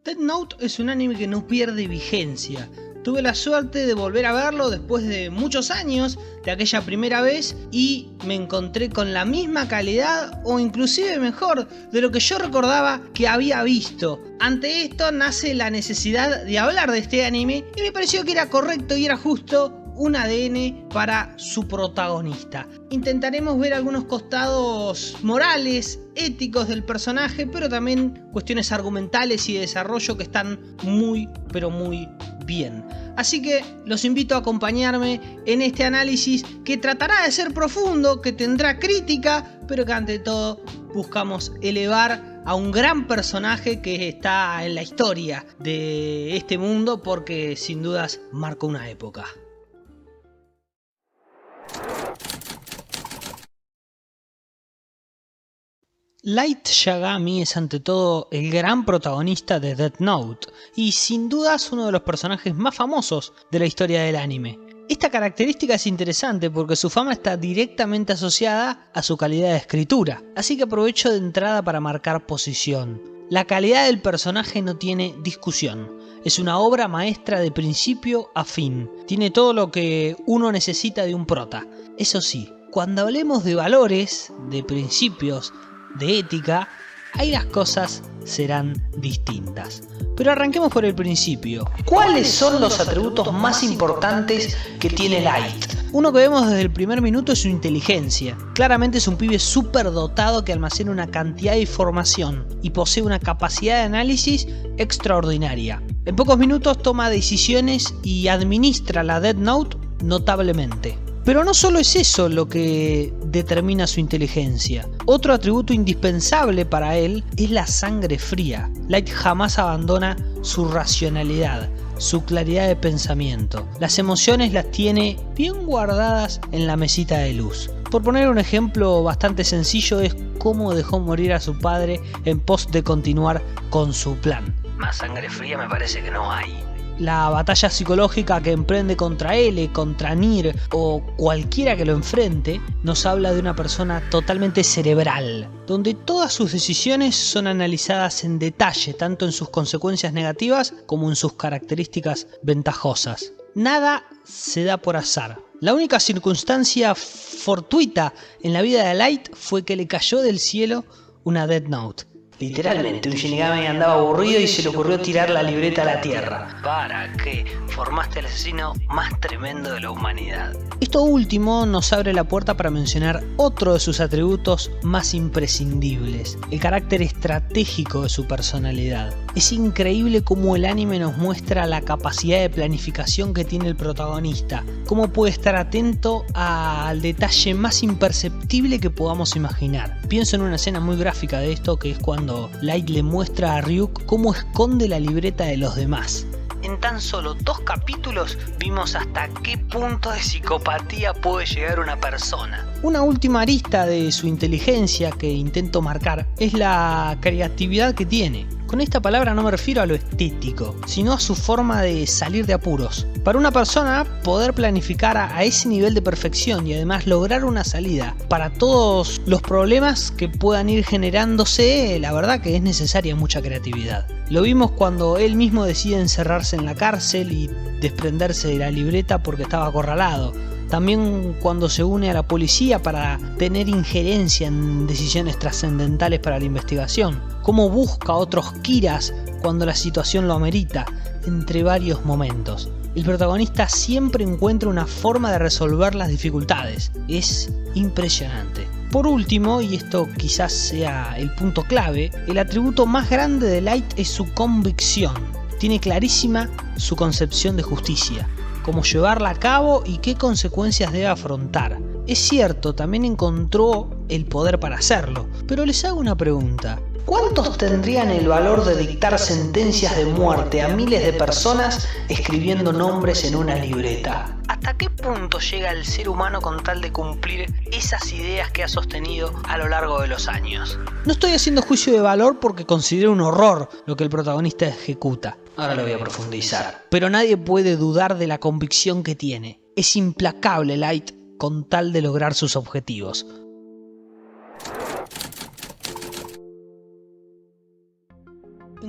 Death Note es un anime que no pierde vigencia. Tuve la suerte de volver a verlo después de muchos años de aquella primera vez y me encontré con la misma calidad o inclusive mejor de lo que yo recordaba que había visto. Ante esto nace la necesidad de hablar de este anime y me pareció que era correcto y era justo un ADN para su protagonista. Intentaremos ver algunos costados morales, éticos del personaje, pero también cuestiones argumentales y de desarrollo que están muy, pero muy bien. Así que los invito a acompañarme en este análisis que tratará de ser profundo, que tendrá crítica, pero que ante todo buscamos elevar a un gran personaje que está en la historia de este mundo porque sin dudas marcó una época. Light Yagami es ante todo el gran protagonista de Death Note y sin dudas uno de los personajes más famosos de la historia del anime. Esta característica es interesante porque su fama está directamente asociada a su calidad de escritura, así que aprovecho de entrada para marcar posición. La calidad del personaje no tiene discusión, es una obra maestra de principio a fin, tiene todo lo que uno necesita de un prota. Eso sí, cuando hablemos de valores, de principios, de ética, ahí las cosas serán distintas. Pero arranquemos por el principio. ¿Cuáles son los atributos más importantes que tiene Light? Uno que vemos desde el primer minuto es su inteligencia. Claramente es un pibe súper dotado que almacena una cantidad de información y posee una capacidad de análisis extraordinaria. En pocos minutos toma decisiones y administra la Death Note notablemente. Pero no solo es eso lo que determina su inteligencia. Otro atributo indispensable para él es la sangre fría. Light jamás abandona su racionalidad, su claridad de pensamiento. Las emociones las tiene bien guardadas en la mesita de luz. Por poner un ejemplo bastante sencillo es cómo dejó morir a su padre en pos de continuar con su plan. Más sangre fría me parece que no hay. La batalla psicológica que emprende contra L, contra Nier o cualquiera que lo enfrente nos habla de una persona totalmente cerebral, donde todas sus decisiones son analizadas en detalle, tanto en sus consecuencias negativas como en sus características ventajosas. Nada se da por azar. La única circunstancia fortuita en la vida de Light fue que le cayó del cielo una Death Note. Literalmente, un Shinigami andaba aburrido y se le ocurrió tirar la libreta a la tierra. ¿Para qué? Formaste el asesino más tremendo de la humanidad. Esto último nos abre la puerta para mencionar otro de sus atributos más imprescindibles, el carácter estratégico de su personalidad. Es increíble cómo el anime nos muestra la capacidad de planificación que tiene el protagonista, cómo puede estar atento al detalle más imperceptible que podamos imaginar. Pienso en una escena muy gráfica de esto, que es cuando Light le muestra a Ryuk cómo esconde la libreta de los demás. En tan solo 2 capítulos vimos hasta qué punto de psicopatía puede llegar una persona. Una última arista de su inteligencia que intento marcar es la creatividad que tiene. Con esta palabra no me refiero a lo estético, sino a su forma de salir de apuros. Para una persona poder planificar a ese nivel de perfección y además lograr una salida para todos los problemas que puedan ir generándose, la verdad que es necesaria mucha creatividad. Lo vimos cuando él mismo decide encerrarse en la cárcel y desprenderse de la libreta porque estaba acorralado. También cuando se une a la policía para tener injerencia en decisiones trascendentales para la investigación. Cómo busca otros Kiras cuando la situación lo amerita, entre varios momentos. El protagonista siempre encuentra una forma de resolver las dificultades. Es impresionante. Por último, y esto quizás sea el punto clave, el atributo más grande de Light es su convicción. Tiene clarísima su concepción de justicia, cómo llevarla a cabo y qué consecuencias debe afrontar. Es cierto, también encontró el poder para hacerlo, pero les hago una pregunta. ¿Cuántos tendrían el valor de dictar sentencias de muerte a miles de personas escribiendo nombres en una libreta? ¿Hasta qué punto llega el ser humano con tal de cumplir esas ideas que ha sostenido a lo largo de los años? No estoy haciendo juicio de valor porque considero un horror lo que el protagonista ejecuta. Ahora lo voy a profundizar. Pero nadie puede dudar de la convicción que tiene. Es implacable Light con tal de lograr sus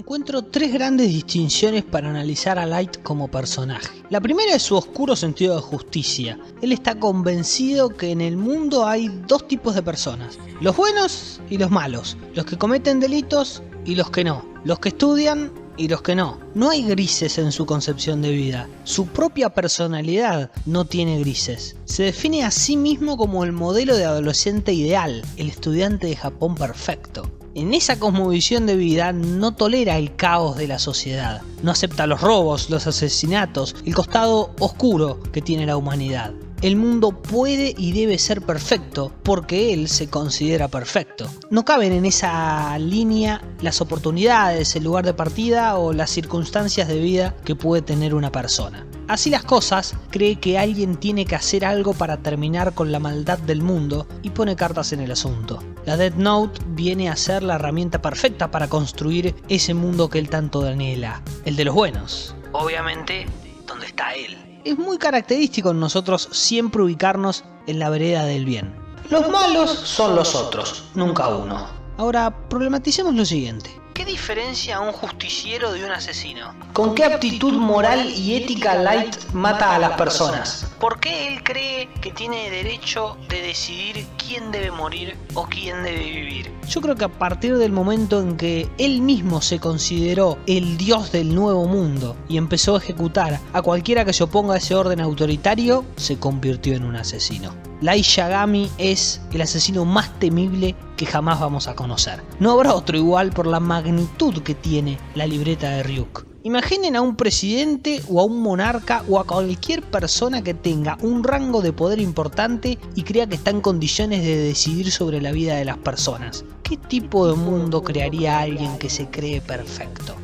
Encuentro tres grandes distinciones para analizar a Light como personaje. La primera es su oscuro sentido de justicia. Él está convencido que en el mundo hay dos tipos de personas: los buenos y los malos, los que cometen delitos y los que no, los que estudian y los que no. No hay grises en su concepción de vida. Su propia personalidad no tiene grises. Se define a sí mismo como el modelo de adolescente ideal, el estudiante de Japón perfecto. En esa cosmovisión de vida no tolera el caos de la sociedad, no acepta los robos, los asesinatos, el costado oscuro que tiene la humanidad. El mundo puede y debe ser perfecto porque él se considera perfecto. No caben en esa línea las oportunidades, el lugar de partida o las circunstancias de vida que puede tener una persona. Así las cosas, cree que alguien tiene que hacer algo para terminar con la maldad del mundo y pone cartas en el asunto. La Death Note viene a ser la herramienta perfecta para construir ese mundo que él tanto anhela, el de los buenos. Obviamente, donde está él. Es muy característico en nosotros siempre ubicarnos en la vereda del bien. Los malos son los otros, nunca uno. Ahora, problematicemos lo siguiente. ¿Qué diferencia a un justiciero de un asesino? ¿Con qué aptitud moral y ética Light mata a las personas? ¿Por qué él cree que tiene derecho de decidir quién debe morir o quién debe vivir? Yo creo que a partir del momento en que él mismo se consideró el dios del nuevo mundo y empezó a ejecutar a cualquiera que se oponga a ese orden autoritario, se convirtió en un asesino. Light Yagami es el asesino más temible que jamás vamos a conocer. No habrá otro igual por la magnitud que tiene la libreta de Ryuk. Imaginen a un presidente o a un monarca o a cualquier persona que tenga un rango de poder importante y crea que está en condiciones de decidir sobre la vida de las personas. ¿Qué tipo de mundo crearía alguien que se cree perfecto?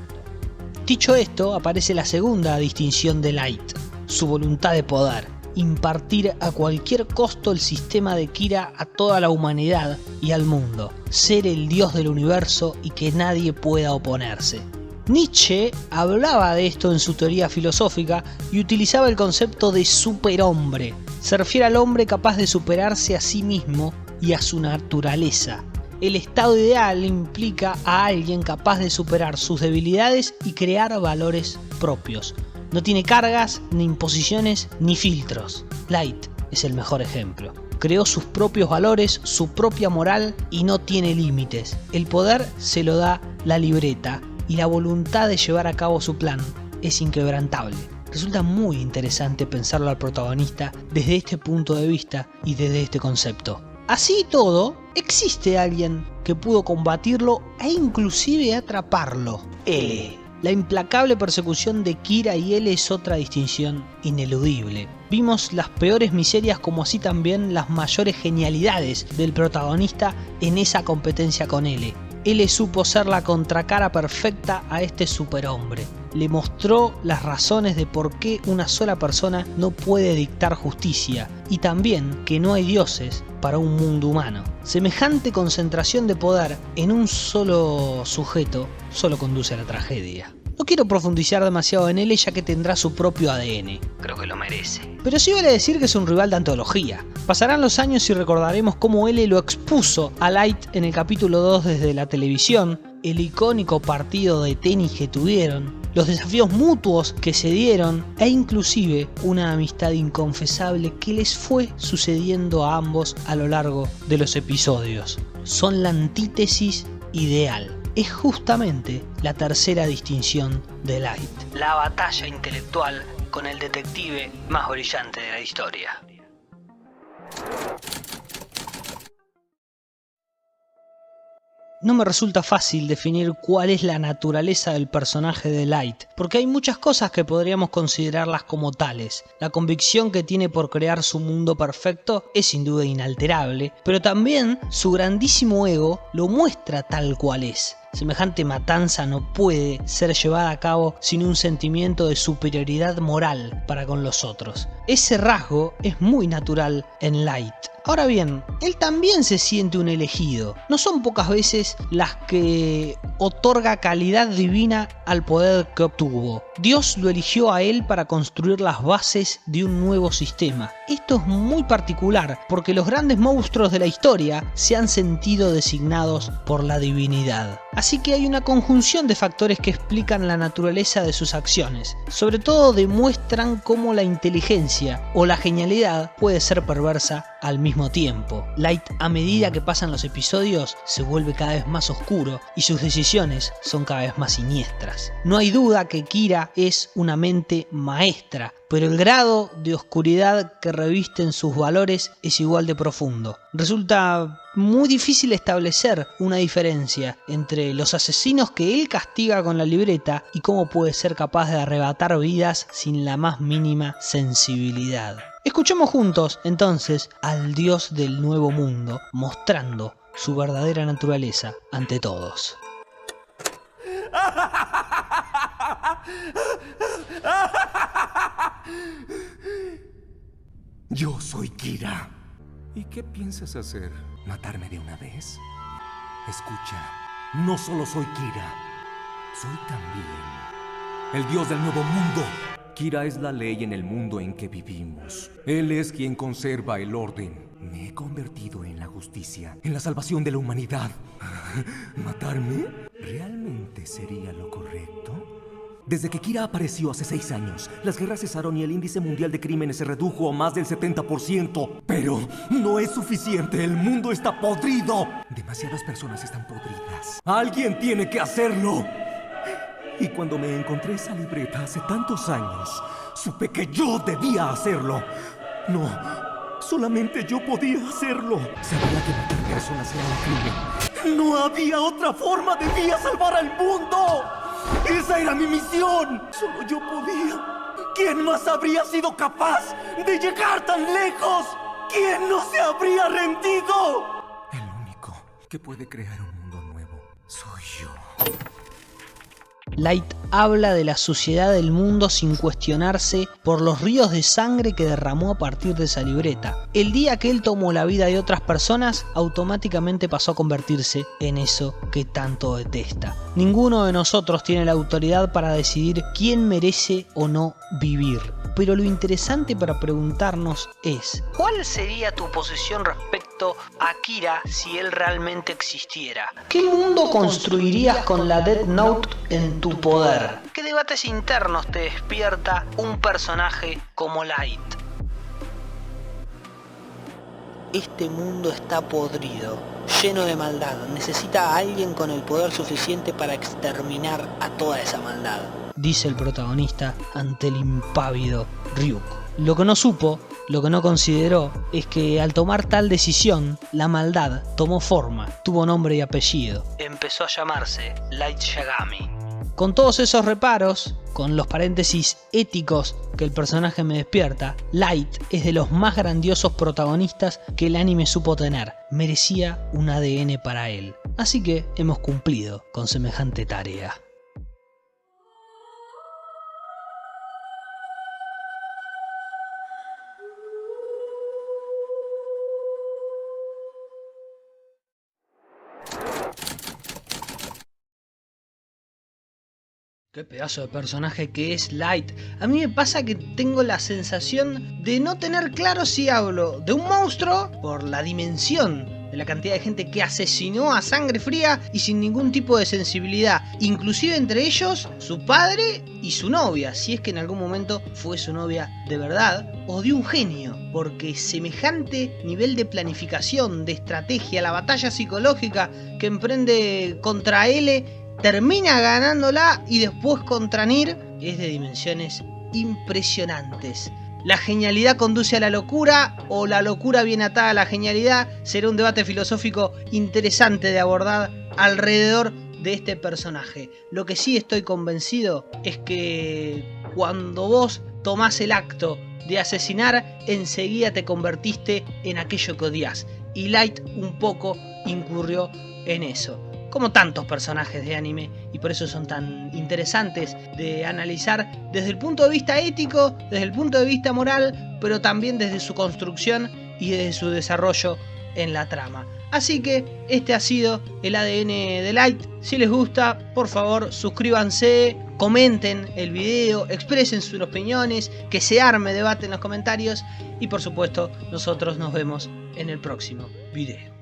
Dicho esto, aparece la segunda distinción de Light: su voluntad de poder. Impartir a cualquier costo el sistema de Kira a toda la humanidad y al mundo. Ser el dios del universo y que nadie pueda oponerse. Nietzsche hablaba de esto en su teoría filosófica y utilizaba el concepto de superhombre. Se refiere al hombre capaz de superarse a sí mismo y a su naturaleza. El estado ideal implica a alguien capaz de superar sus debilidades y crear valores propios. No tiene cargas, ni imposiciones, ni filtros. Light es el mejor ejemplo. Creó sus propios valores, su propia moral y no tiene límites. El poder se lo da la libreta y la voluntad de llevar a cabo su plan es inquebrantable. Resulta muy interesante pensarlo al protagonista desde este punto de vista y desde este concepto. Así y todo, existe alguien que pudo combatirlo e inclusive atraparlo. L. La implacable persecución de Kira y L es otra distinción ineludible. Vimos las peores miserias como así también las mayores genialidades del protagonista en esa competencia con L. L supo ser la contracara perfecta a este superhombre. Le mostró las razones de por qué una sola persona no puede dictar justicia y también que no hay dioses para un mundo humano. Semejante concentración de poder en un solo sujeto solo conduce a la tragedia. No quiero profundizar demasiado en él ya que tendrá su propio ADN. Creo que lo merece. Pero sí vale decir que es un rival de antología. Pasarán los años y recordaremos cómo L lo expuso a Light en el capítulo 2 desde la televisión, el icónico partido de tenis que tuvieron, los desafíos mutuos que se dieron e inclusive una amistad inconfesable que les fue sucediendo a ambos a lo largo de los episodios. Son la antítesis ideal. Es justamente la tercera distinción de Light. La batalla intelectual con el detective más brillante de la historia. No me resulta fácil definir cuál es la naturaleza del personaje de Light, porque hay muchas cosas que podríamos considerarlas como tales. La convicción que tiene por crear su mundo perfecto es sin duda inalterable, pero también su grandísimo ego lo muestra tal cual es. Semejante matanza no puede ser llevada a cabo sin un sentimiento de superioridad moral para con los otros. Ese rasgo es muy natural en Light. Ahora bien, él también se siente un elegido. No son pocas veces las que otorga calidad divina al poder que obtuvo. Dios lo eligió a él para construir las bases de un nuevo sistema. Esto es muy particular porque los grandes monstruos de la historia se han sentido designados por la divinidad. Así que hay una conjunción de factores que explican la naturaleza de sus acciones. Sobre todo demuestran cómo la inteligencia o la genialidad puede ser perversa al mismo tiempo. Light, a medida que pasan los episodios, se vuelve cada vez más oscuro y sus decisiones son cada vez más siniestras. No hay duda que Kira es una mente maestra, pero el grado de oscuridad que revisten sus valores es igual de profundo. Resulta muy difícil establecer una diferencia entre los asesinos que él castiga con la libreta y cómo puede ser capaz de arrebatar vidas sin la más mínima sensibilidad. Escuchemos juntos, entonces, al Dios del Nuevo Mundo, mostrando su verdadera naturaleza ante todos. Yo soy Kira. ¿Y qué piensas hacer? ¿Matarme de una vez? Escucha, no solo soy Kira, soy también el Dios del Nuevo Mundo. Kira es la ley en el mundo en que vivimos. Él es quien conserva el orden. Me he convertido en la justicia, en la salvación de la humanidad. ¿Matarme? ¿Realmente sería lo correcto? Desde que Kira apareció hace 6 años, las guerras cesaron y el índice mundial de crímenes se redujo a más del 70%. Pero no es suficiente, el mundo está podrido. Demasiadas personas están podridas. ¡Alguien tiene que hacerlo! Y cuando me encontré esa libreta hace tantos años, supe que yo debía hacerlo. No, solamente yo podía hacerlo. Sabía que matar personas era un crimen. No había otra forma, debía salvar al mundo. ¡Esa era mi misión! Solo yo podía. ¿Quién más habría sido capaz de llegar tan lejos? ¿Quién no se habría rendido? El único que puede crear un mundo nuevo soy yo. Light habla de la suciedad del mundo sin cuestionarse por los ríos de sangre que derramó a partir de esa libreta. El día que él tomó la vida de otras personas, automáticamente pasó a convertirse en eso que tanto detesta. Ninguno de nosotros tiene la autoridad para decidir quién merece o no vivir. Pero lo interesante para preguntarnos es, ¿cuál sería tu posición respecto a Kira si él realmente existiera? ¿Qué mundo construirías con la Death Note en tu poder? ¿Qué debates internos te despierta un personaje como Light? Este mundo está podrido, lleno de maldad. Necesita a alguien con el poder suficiente para exterminar a toda esa maldad, dice el protagonista ante el impávido Ryuk. Lo que no supo, lo que no consideró, es que al tomar tal decisión, la maldad tomó forma, tuvo nombre y apellido. Empezó a llamarse Light Yagami. Con todos esos reparos, con los paréntesis éticos que el personaje me despierta, Light es de los más grandiosos protagonistas que el anime supo tener. Merecía un ADN para él. Así que hemos cumplido con semejante tarea. Qué pedazo de personaje que es Light. A mí me pasa que tengo la sensación de no tener claro si hablo de un monstruo por la dimensión de la cantidad de gente que asesinó a sangre fría y sin ningún tipo de sensibilidad. Inclusive entre ellos su padre y su novia, si es que en algún momento fue su novia de verdad. O de un genio, porque semejante nivel de planificación, de estrategia, la batalla psicológica que emprende contra L, termina ganándola y después contra Nier, es de dimensiones impresionantes. ¿La genialidad conduce a la locura o la locura viene atada a la genialidad? Será un debate filosófico interesante de abordar alrededor de este personaje. Lo que sí estoy convencido es que cuando vos tomás el acto de asesinar, enseguida te convertiste en aquello que odias. Y Light un poco incurrió en eso, como tantos personajes de anime, y por eso son tan interesantes de analizar desde el punto de vista ético, desde el punto de vista moral, pero también desde su construcción y de su desarrollo en la trama. Así que este ha sido el ADN de Light. Si les gusta, por favor suscríbanse, comenten el video, expresen sus opiniones, que se arme debate en los comentarios y por supuesto nosotros nos vemos en el próximo video.